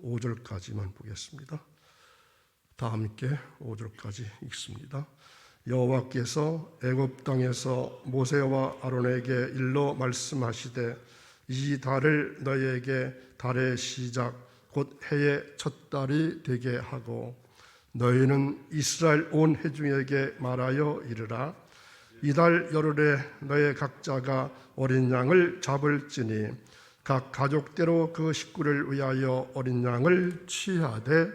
5절까지만 보겠습니다. 다 함께 5절까지 읽습니다. 여호와께서 애굽 땅에서 모세와 아론에게 일러 말씀하시되 이 달을 너희에게 달의 시작 곧 해의 첫 달이 되게 하고 너희는 이스라엘 온 회중에게 말하여 이르라. 이달 열흘에 너희 각자가 어린 양을 잡을지니 각 가족대로 그 식구를 위하여 어린 양을 취하되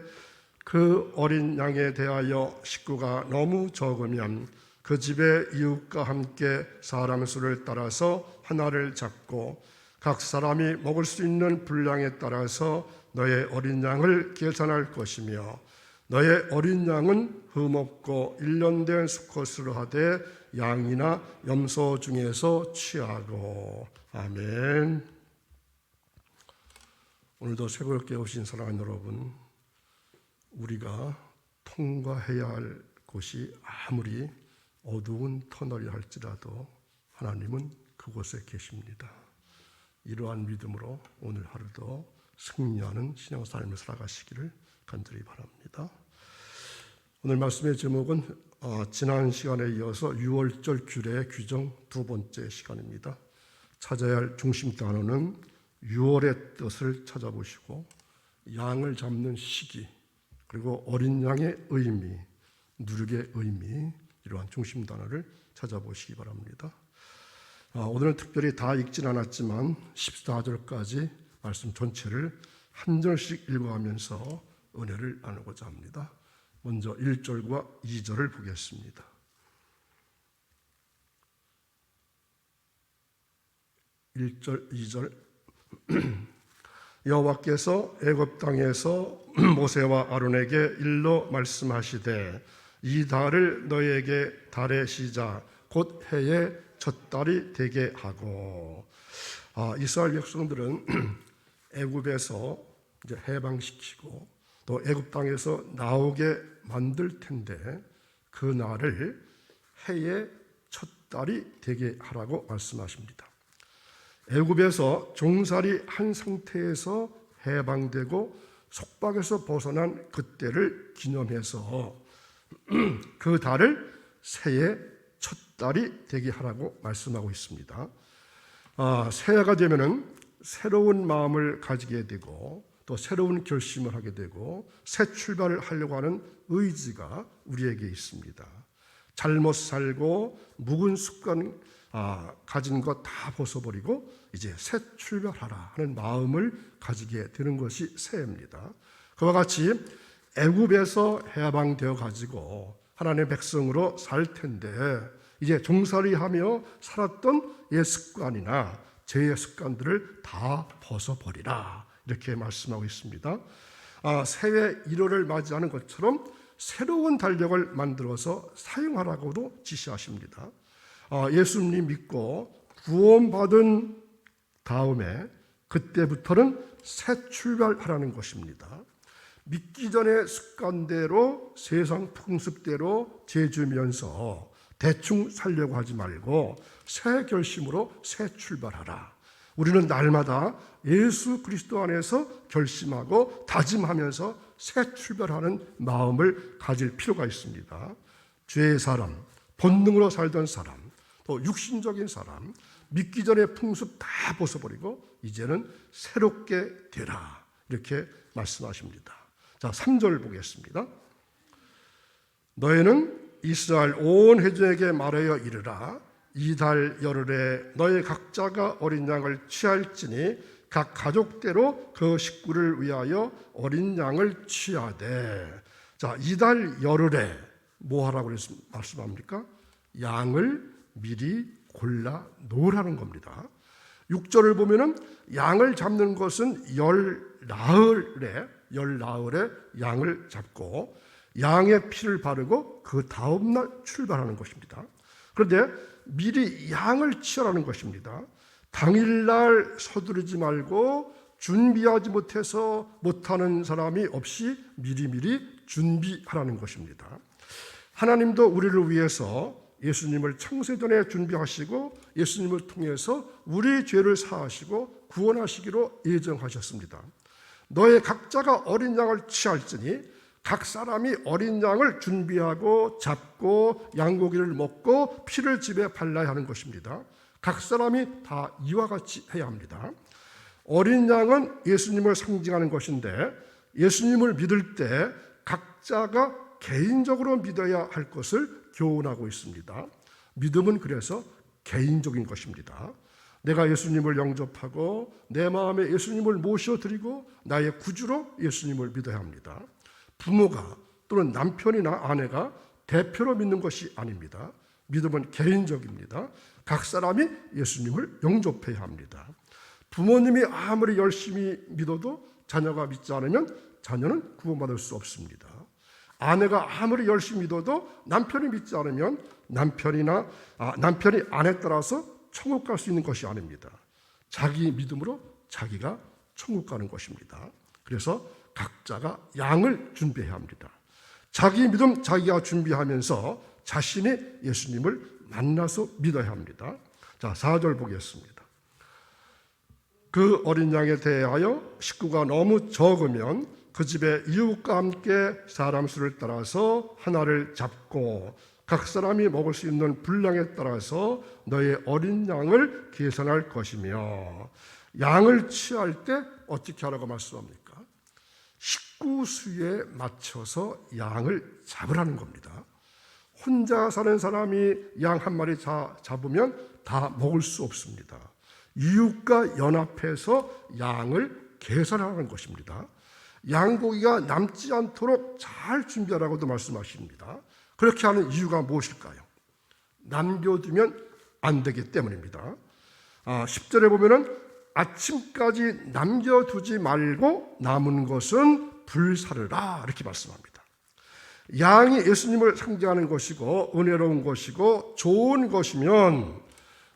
그 어린 양에 대하여 식구가 너무 적으면 그 집의 이웃과 함께 사람 수를 따라서 하나를 잡고 각 사람이 먹을 수 있는 분량에 따라서 너의 어린 양을 계산할 것이며 너의 어린 양은 흠없고 1년 된 수컷으로 하되 양이나 염소 중에서 취하고. 아멘. 오늘도 새벽에 오신 사랑하는 여러분, 우리가 통과해야 할 곳이 아무리 어두운 터널이 할지라도 하나님은 그곳에 계십니다. 이러한 믿음으로 오늘 하루도 승리하는 신앙삶을 살아가시기를 간절히 바랍니다. 오늘 말씀의 제목은 지난 시간에 이어서 6월절 규례의 규정 두 번째 시간입니다. 찾아야 할 중심 단어는 6월의 뜻을 찾아보시고 양을 잡는 시기, 그리고 어린 양의 의미, 누룩의 의미, 이러한 중심 단어를 찾아보시기 바랍니다. 오늘은 특별히 다 읽진 않았지만 14절까지 말씀 전체를 한 절씩 읽어가면서 은혜를 나누고자 합니다. 먼저 1절과 2절을 보겠습니다. 1절, 2절. 여호와께서 애굽 땅에서 모세와 아론에게 일러 말씀하시되 이 달을 너희에게 달의 시작 곧 해의 첫 달이 되게 하고. 이스라엘 백성들은 애굽에서 이제 해방시키고 또 애굽 땅에서 나오게 만들 텐데 그 날을 해의 첫 달이 되게 하라고 말씀하십니다. 애굽에서 종살이 한 상태에서 해방되고 속박에서 벗어난 그때를 기념해서 그 달을 새해 첫 달이 되게 하라고 말씀하고 있습니다. 새해가 되면은 새로운 마음을 가지게 되고 또 새로운 결심을 하게 되고 새 출발을 하려고 하는 의지가 우리에게 있습니다. 잘못 살고 묵은 습관 가진 것 다 벗어버리고 이제 새 출발하라 하는 마음을 가지게 되는 것이 새해입니다. 그와 같이 애굽에서 해방되어 가지고 하나님의 백성으로 살 텐데 이제 종살이하며 살았던 옛 습관이나 죄의 습관들을 다 벗어버리라, 이렇게 말씀하고 있습니다. 새해 1월을 맞이하는 것처럼 새로운 달력을 만들어서 사용하라고도 지시하십니다. 예수님 믿고 구원받은 다음에 그때부터는 새 출발하라는 것입니다. 믿기 전의 습관대로 세상 풍습대로 재주면서 대충 살려고 하지 말고 새 결심으로 새 출발하라. 우리는 날마다 예수 그리스도 안에서 결심하고 다짐하면서 새 출발하는 마음을 가질 필요가 있습니다. 죄의 사람, 본능으로 살던 사람, 또 육신적인 사람, 믿기 전에 풍습 다 벗어버리고 이제는 새롭게 되라, 이렇게 말씀하십니다. 자, 3절 보겠습니다. 너희는 이스라엘 온 회중에게 말하여 이르라. 이 달 열흘에 너희 각자가 어린 양을 취할지니 각 가족대로 그 식구를 위하여 어린 양을 취하되. 자, 이 달 열흘에 뭐 하라고 말씀합니까? 양을 미리 골라 놓으라는 겁니다. 6절을 보면은 양을 잡는 것은 열 나흘에 양을 잡고 양의 피를 바르고 그 다음날 출발하는 것입니다. 그런데 미리 양을 치라는 것입니다. 당일날 서두르지 말고 준비하지 못하는 사람이 없이 미리미리 준비하라는 것입니다. 하나님도 우리를 위해서 예수님을 창세전에 준비하시고 예수님을 통해서 우리 죄를 사하시고 구원하시기로 예정하셨습니다. 너의 각자가 어린 양을 취할지니 각 사람이 어린 양을 준비하고 잡고 양고기를 먹고 피를 집에 발라야 하는 것입니다. 각 사람이 다 이와 같이 해야 합니다. 어린 양은 예수님을 상징하는 것인데 예수님을 믿을 때 각자가 개인적으로 믿어야 할 것을 교훈하고 있습니다. 믿음은 그래서 개인적인 것입니다. 내가 예수님을 영접하고 내 마음에 예수님을 모셔드리고 나의 구주로 예수님을 믿어야 합니다. 부모가 또는 남편이나 아내가 대표로 믿는 것이 아닙니다. 믿음은 개인적입니다. 각 사람이 예수님을 영접해야 합니다. 부모님이 아무리 열심히 믿어도 자녀가 믿지 않으면 자녀는 구원받을 수 없습니다. 아내가 아무리 열심히 믿어도 남편이 믿지 않으면 남편이 아내 따라서 천국 갈 수 있는 것이 아닙니다. 자기 믿음으로 자기가 천국 가는 것입니다. 그래서 각자가 양을 준비해야 합니다. 자기 믿음 자기가 준비하면서 자신이 예수님을 만나서 믿어야 합니다. 자, 4절 보겠습니다. 그 어린 양에 대하여 식구가 너무 적으면 그 집의 이웃과 함께 사람 수를 따라서 하나를 잡고 각 사람이 먹을 수 있는 분량에 따라서 너의 어린 양을 계산할 것이며, 양을 취할 때 어떻게 하라고 말씀합니까? 식구 수에 맞춰서 양을 잡으라는 겁니다. 혼자 사는 사람이 양 한 마리 잡으면 다 먹을 수 없습니다. 이웃과 연합해서 양을 계산하는 것입니다. 양고기가 남지 않도록 잘 준비하라고도 말씀하십니다. 그렇게 하는 이유가 무엇일까요? 남겨두면 안 되기 때문입니다. 10절에 보면은 아침까지 남겨두지 말고 남은 것은 불사르라 이렇게 말씀합니다. 양이 예수님을 상징하는 것이고 은혜로운 것이고 좋은 것이면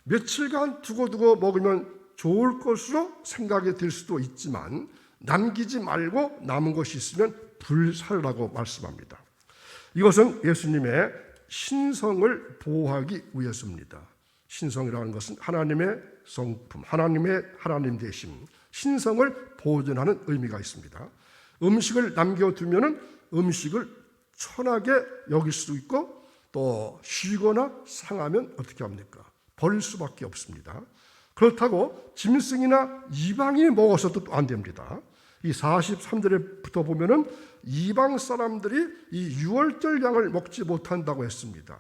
며칠간 두고두고 먹으면 좋을 것으로 생각이 들 수도 있지만 남기지 말고 남은 것이 있으면 불사르라고 말씀합니다. 이것은 예수님의 신성을 보호하기 위해서입니다. 신성이라는 것은 하나님의 성품, 하나님 되심, 신성을 보존하는 의미가 있습니다. 음식을 남겨두면 음식을 천하게 여길 수도 있고 또 쉬거나 상하면 어떻게 합니까? 버릴 수밖에 없습니다. 그렇다고 짐승이나 이방인이 먹어서도 안 됩니다. 이 43절에부터 보면은 이방 사람들이 이 유월절 양을 먹지 못한다고 했습니다.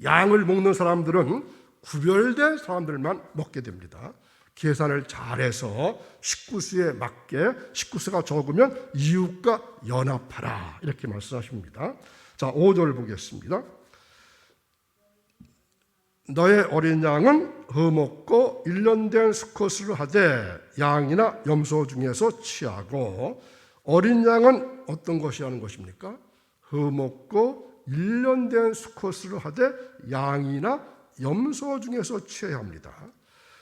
양을 먹는 사람들은 구별된 사람들만 먹게 됩니다. 계산을 잘해서 식구수에 맞게, 식구수가 적으면 이웃과 연합하라 이렇게 말씀하십니다. 자, 5절 보겠습니다. 너의 어린 양은 허먹고 1년 된 수컷을 하되 양이나 염소 중에서 취하고, 어린 양은 어떤 것이 하는 것입니까? 허먹고 1년 된 수컷을 하되 양이나 염소 중에서 취해야 합니다.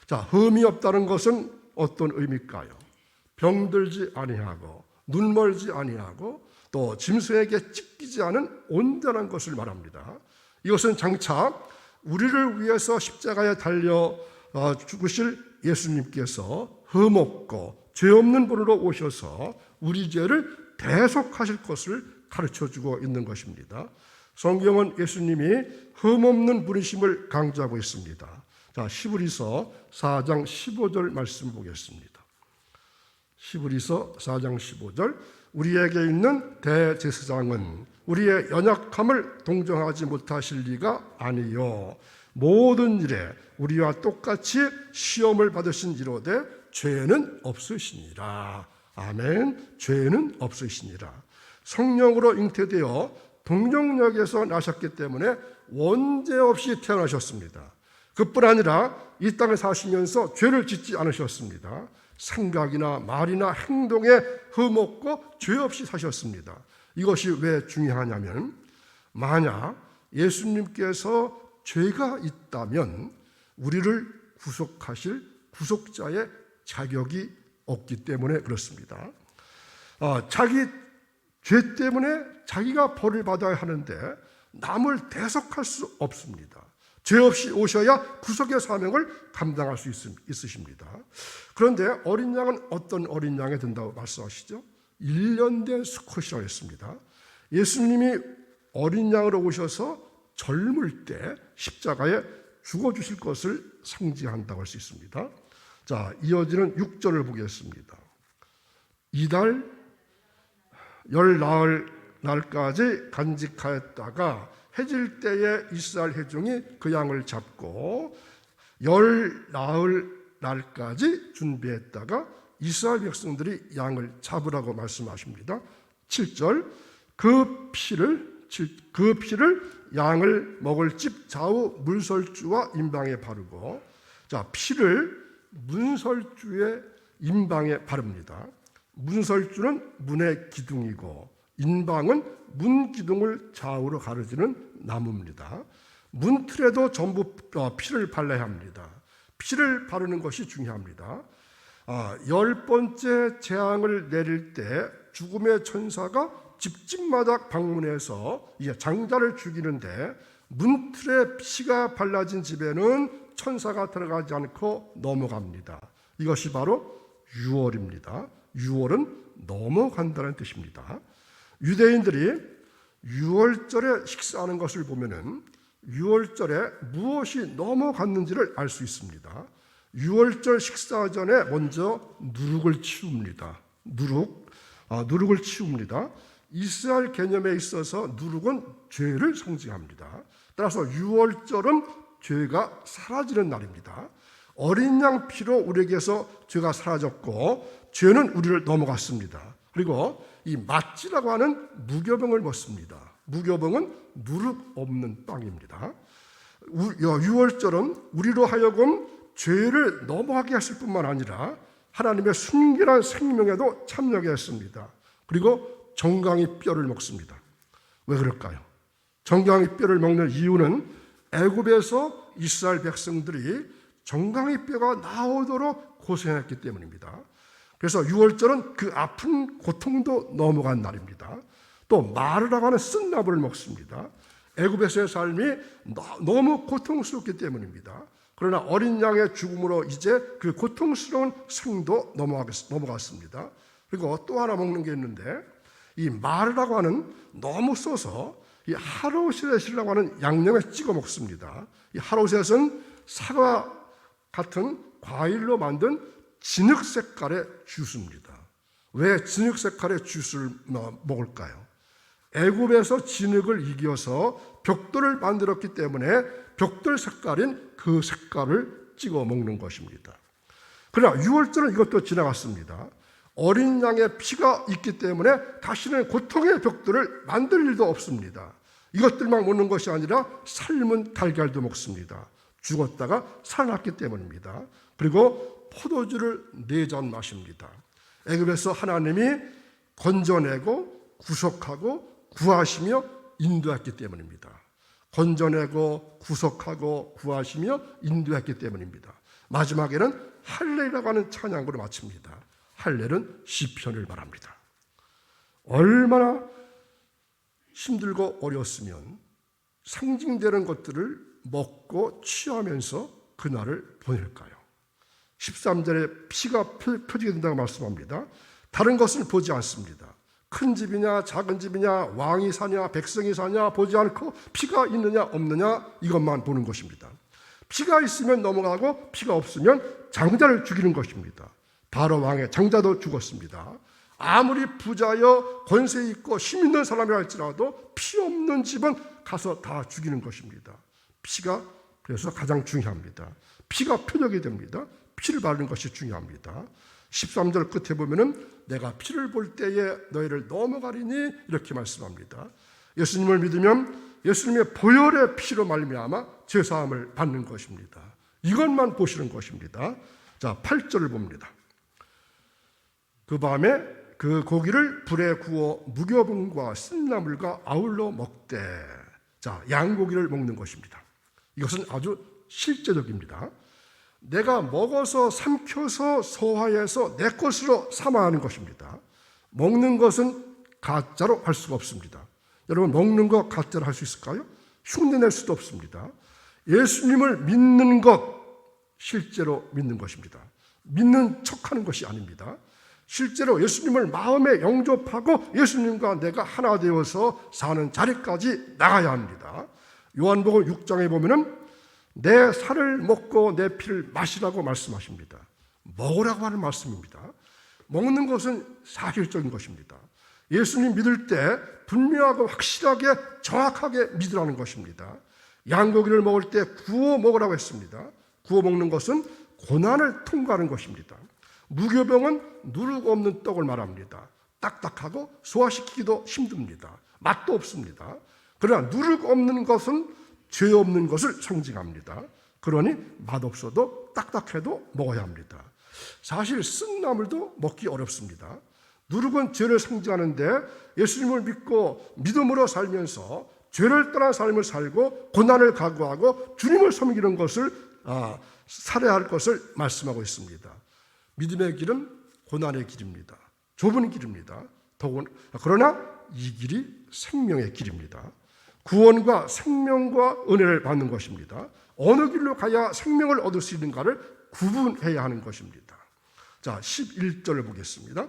자, 흠이 없다는 것은 어떤 의미일까요? 병들지 아니하고 눈 멀지 아니하고 또 짐승에게 찢기지 않은 온전한 것을 말합니다. 이것은 장차 우리를 위해서 십자가에 달려 죽으실 예수님께서 흠없고 죄 없는 분으로 오셔서 우리 죄를 대속하실 것을 가르쳐주고 있는 것입니다. 성경은 예수님이 흠없는 분이심을 강조하고 있습니다. 자, 히브리서 4장 15절 말씀 보겠습니다. 히브리서 4장 15절, 우리에게 있는 대제사장은 우리의 연약함을 동정하지 못하실 리가 아니요 모든 일에 우리와 똑같이 시험을 받으신 이로되 죄는 없으시니라. 아멘. 죄는 없으시니라. 성령으로 잉태되어 동정역에서 나셨기 때문에 원죄 없이 태어나셨습니다. 그뿐 아니라 이 땅에 사시면서 죄를 짓지 않으셨습니다. 생각이나 말이나 행동에 흠없고 죄 없이 사셨습니다. 이것이 왜 중요하냐면, 만약 예수님께서 죄가 있다면 우리를 구속하실 구속자의 자격이 없기 때문에 그렇습니다. 자기 죄 때문에 자기가 벌을 받아야 하는데 남을 대속할 수 없습니다. 죄 없이 오셔야 구속의 사명을 감당할 수 있으십니다. 그런데 어린 양은 어떤 어린 양이 된다고 말씀하시죠? 1년 된 수컷이라고 했습니다. 예수님이 어린 양으로 오셔서 젊을 때 십자가에 죽어주실 것을 상징한다고 할 수 있습니다. 자, 이어지는 6절을 보겠습니다. 이달 열 나흘 날까지 간직하였다가 해질 때에 이스라엘 회중이 그 양을 잡고 열 나흘 날까지 준비했다가 이스라엘 백성들이 양을 잡으라고 말씀하십니다. 7절 그 피를 양을 먹을 집 좌우 문설주와 임방에 바르고, 자, 피를 문설주의 임방에 바릅니다. 문설주는 문의 기둥이고 임방은 문 기둥을 좌우로 가르지는 나무입니다. 문틀에도 전부 피를 발라야 합니다. 피를 바르는 것이 중요합니다. 10번째 재앙을 내릴 때 죽음의 천사가 집집마다 방문해서 장자를 죽이는데 문틀에 피가 발라진 집에는 천사가 들어가지 않고 넘어갑니다. 이것이 바로 유월입니다. 유월은 넘어간다는 뜻입니다. 유대인들이 유월절에 식사하는 것을 보면은 유월절에 무엇이 넘어갔는지를 알 수 있습니다. 유월절 식사 전에 먼저 누룩을 치웁니다. 누룩을 치웁니다. 이스라엘 개념에 있어서 누룩은 죄를 상징합니다. 따라서 유월절은 죄가 사라지는 날입니다. 어린 양 피로 우리에게서 죄가 사라졌고 죄는 우리를 넘어갔습니다. 그리고 이 맛지라고 하는 무교병을 먹습니다. 무교병은 누룩 없는 빵입니다. 유월절은 우리로 하여금 죄를 넘어가게 했을 뿐만 아니라 하나님의 순결한 생명에도 참여하게 했습니다. 그리고 정강이 뼈를 먹습니다. 왜 그럴까요? 정강이 뼈를 먹는 이유는 애굽에서 이스라엘 백성들이 정강이 뼈가 나오도록 고생했기 때문입니다. 그래서 유월절은 그 아픈 고통도 넘어간 날입니다. 또 마르라고 하는 쓴나무를 먹습니다. 애굽에서의 삶이 너무 고통스럽기 때문입니다. 그러나 어린 양의 죽음으로 이제 그 고통스러운 생도 넘어갔습니다. 그리고 또 하나 먹는 게 있는데 이 마르라고 하는 너무 써서 이 하로셋이라고 하는 양념에 찍어 먹습니다. 이 하로셋은 사과 같은 과일로 만든 진흙 색깔의 주스입니다. 왜 진흙 색깔의 주스를 먹을까요? 애굽에서 진흙을 이겨서 벽돌을 만들었기 때문에 벽돌 색깔인 그 색깔을 찍어 먹는 것입니다. 그러나 유월절은 이것도 지나갔습니다. 어린 양의 피가 있기 때문에 다시는 고통의 벽돌을 만들 일도 없습니다. 이것들만 먹는 것이 아니라 삶은 달걀도 먹습니다. 죽었다가 살아났기 때문입니다. 그리고 포도주를 4잔 마십니다. 애굽에서 하나님이 건져내고 구속하고 구하시며 인도했기 때문입니다. 건져내고 구속하고 구하시며 인도했기 때문입니다. 마지막에는 할례라고 하는 찬양으로 마칩니다. 할례는 시편을 말합니다. 얼마나 힘들고 어려웠으면 상징되는 것들을 먹고 취하면서 그날을 보낼까요? 13절에 피가 펴지게 된다고 말씀합니다. 다른 것을 보지 않습니다. 큰 집이냐 작은 집이냐 왕이 사냐 백성이 사냐 보지 않고 피가 있느냐 없느냐 이것만 보는 것입니다. 피가 있으면 넘어가고 피가 없으면 장자를 죽이는 것입니다. 바로 왕의 장자도 죽었습니다. 아무리 부자여 권세 있고 힘 있는 사람이라 할지라도 피 없는 집은 가서 다 죽이는 것입니다. 피가 그래서 가장 중요합니다. 피가 표적이 됩니다. 피를 바르는 것이 중요합니다. 13절 끝에 보면은 내가 피를 볼 때에 너희를 넘어가리니 이렇게 말씀합니다. 예수님을 믿으면 예수님의 보혈의 피로 말미암아 죄사함을 받는 것입니다. 이것만 보시는 것입니다. 자, 8절을 봅니다. 그 밤에 그 고기를 불에 구워 무교병과 쓴나물과 아울러 먹되, 자, 양고기를 먹는 것입니다. 이것은 아주 실제적입니다. 내가 먹어서 삼켜서 소화해서 내 것으로 삼아 하는 것입니다. 먹는 것은 가짜로 할 수가 없습니다. 여러분, 먹는 거 가짜로 할 수 있을까요? 흉내낼 수도 없습니다. 예수님을 믿는 것, 실제로 믿는 것입니다. 믿는 척하는 것이 아닙니다. 실제로 예수님을 마음에 영접하고 예수님과 내가 하나 되어서 사는 자리까지 나가야 합니다. 요한복음 6장에 보면은 내 살을 먹고 내 피를 마시라고 말씀하십니다. 먹으라고 하는 말씀입니다. 먹는 것은 사실적인 것입니다. 예수님 믿을 때 분명하고 확실하게 정확하게 믿으라는 것입니다. 양고기를 먹을 때 구워 먹으라고 했습니다. 구워 먹는 것은 고난을 통과하는 것입니다. 무교병은 누룩 없는 떡을 말합니다. 딱딱하고 소화시키기도 힘듭니다. 맛도 없습니다. 그러나 누룩 없는 것은 죄 없는 것을 상징합니다. 그러니 맛없어도 딱딱해도 먹어야 합니다. 사실 쓴 나물도 먹기 어렵습니다. 누룩은 죄를 상징하는데 예수님을 믿고 믿음으로 살면서 죄를 떠난 삶을 살고 고난을 각오하고 주님을 섬기는 것을 살아야 할 것을 말씀하고 있습니다. 믿음의 길은 고난의 길입니다. 좁은 길입니다. 그러나 이 길이 생명의 길입니다. 구원과 생명과 은혜를 받는 것입니다. 어느 길로 가야 생명을 얻을 수 있는가를 구분해야 하는 것입니다. 자, 11절을 보겠습니다.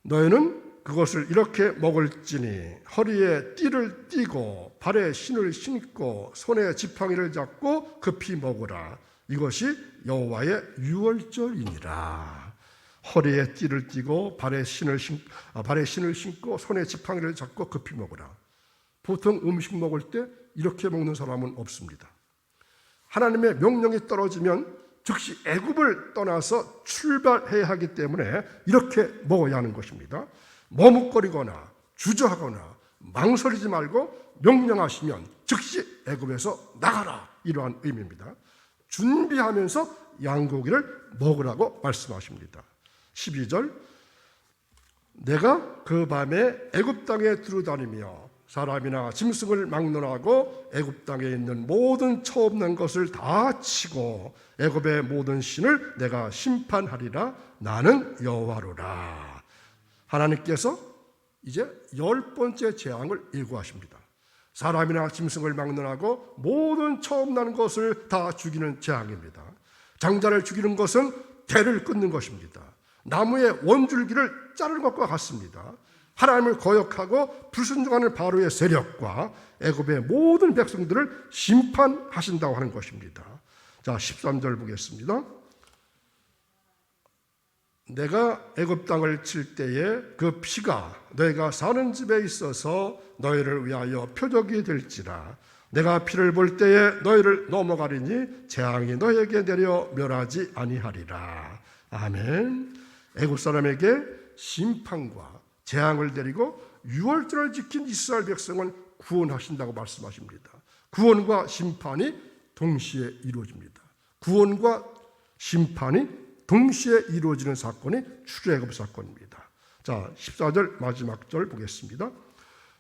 너희는 그것을 이렇게 먹을지니 허리에 띠를 띠고 발에 신을 신고 손에 지팡이를 잡고 급히 먹으라. 이것이 여호와의 유월절이니라. 허리에 띠를 띠고 발에 신을 신고 손에 지팡이를 잡고 급히 먹으라. 보통 음식 먹을 때 이렇게 먹는 사람은 없습니다. 하나님의 명령이 떨어지면 즉시 애굽을 떠나서 출발해야 하기 때문에 이렇게 먹어야 하는 것입니다. 머뭇거리거나 주저하거나 망설이지 말고 명령하시면 즉시 애굽에서 나가라, 이러한 의미입니다. 준비하면서 양고기를 먹으라고 말씀하십니다. 12절, 내가 그 밤에 애굽 땅에 두루다니며 사람이나 짐승을 막론하고 애굽 땅에 있는 모든 처없는 것을 다 치고 애굽의 모든 신을 내가 심판하리라. 나는 여호와로라. 하나님께서 이제 10번째 재앙을 예고하십니다. 사람이나 짐승을 막론하고 모든 처음 나는 것을 다 죽이는 재앙입니다. 장자를 죽이는 것은 대를 끊는 것입니다. 나무의 원줄기를 자르는 것과 같습니다. 하나님을 거역하고 불순종하는 바로의 세력과 애굽의 모든 백성들을 심판하신다고 하는 것입니다. 자, 13절 보겠습니다. 내가 애굽 땅을 칠 때에 그 피가 너희가 사는 집에 있어서 너희를 위하여 표적이 될지라. 내가 피를 볼 때에 너희를 넘어가리니 재앙이 너희에게 내려 멸하지 아니하리라. 아멘. 애굽 사람에게 심판과 재앙을 내리고 유월절을 지킨 이스라엘 백성은 구원하신다고 말씀하십니다. 구원과 심판이 동시에 이루어집니다. 구원과 심판이 동시에 이루어지는 사건이 출애굽 사건입니다. 자, 14절 마지막 절 보겠습니다.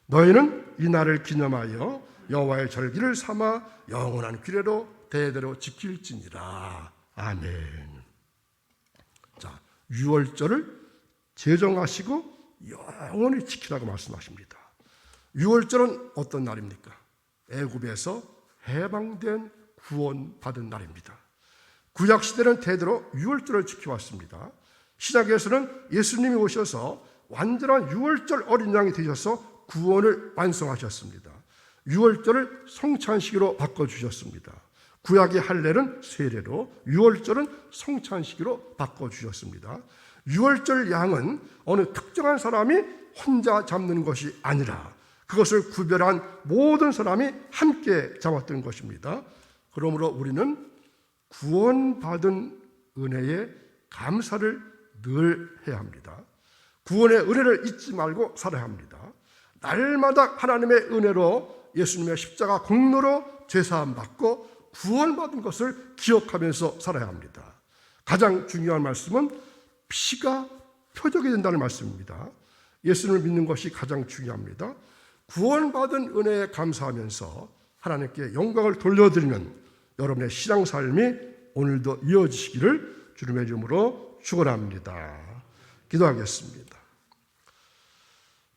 너희는 이 날을 기념하여 여호와의 절기를 삼아 영원한 규례로 대대로 지킬지니라. 아멘. 자, 유월절을 제정하시고 영원히 지키라고 말씀하십니다. 유월절은 어떤 날입니까? 애굽에서 해방된 구원받은 날입니다. 구약시대는 대대로 유월절을 지켜왔습니다. 신약에서는 예수님이 오셔서 완전한 유월절 어린 양이 되셔서 구원을 완성하셨습니다. 유월절을 성찬식으로 바꿔주셨습니다. 구약의 할례는 세례로, 유월절은 성찬식으로 바꿔주셨습니다. 유월절 양은 어느 특정한 사람이 혼자 잡는 것이 아니라 그것을 구별한 모든 사람이 함께 잡았던 것입니다. 그러므로 우리는 구원받은 은혜에 감사를 늘 해야 합니다. 구원의 은혜를 잊지 말고 살아야 합니다. 날마다 하나님의 은혜로 예수님의 십자가 공로로 죄사함 받고 구원받은 것을 기억하면서 살아야 합니다. 가장 중요한 말씀은 피가 표적이 된다는 말씀입니다. 예수님을 믿는 것이 가장 중요합니다. 구원받은 은혜에 감사하면서 하나님께 영광을 돌려드리는 여러분의 신앙 삶이 오늘도 이어지시기를 주님의 이름으로 축원합니다. 기도하겠습니다.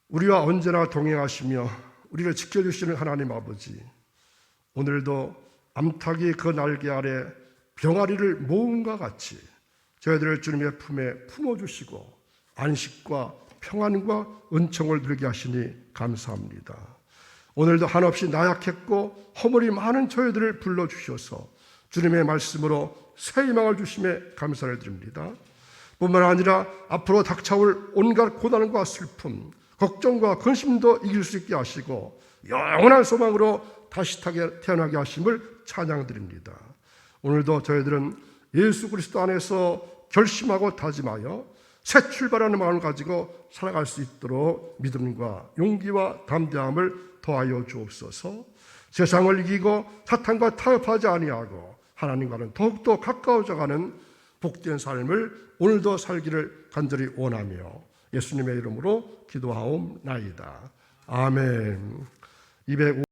우리와 언제나 동행하시며 우리를 지켜주시는 하나님 아버지, 오늘도 암탉이 그 날개 아래 병아리를 모음과 같이 저희들을 주님의 품에 품어주시고 안식과 평안과 은총을 누리게 하시니 감사합니다. 오늘도 한없이 나약했고 허물이 많은 저희들을 불러주셔서 주님의 말씀으로 새 희망을 주심에 감사를 드립니다. 뿐만 아니라 앞으로 닥쳐올 온갖 고난과 슬픔, 걱정과 근심도 이길 수 있게 하시고 영원한 소망으로 다시 태어나게 하심을 찬양드립니다. 오늘도 저희들은 예수 그리스도 안에서 결심하고 다짐하여 새 출발하는 마음을 가지고 살아갈 수 있도록 믿음과 용기와 담대함을 더하여 주옵소서. 세상을 이기고 사탄과 타협하지 아니하고 하나님과는 더욱더 가까워져가는 복된 삶을 오늘도 살기를 간절히 원하며 예수님의 이름으로 기도하옵나이다. 아멘.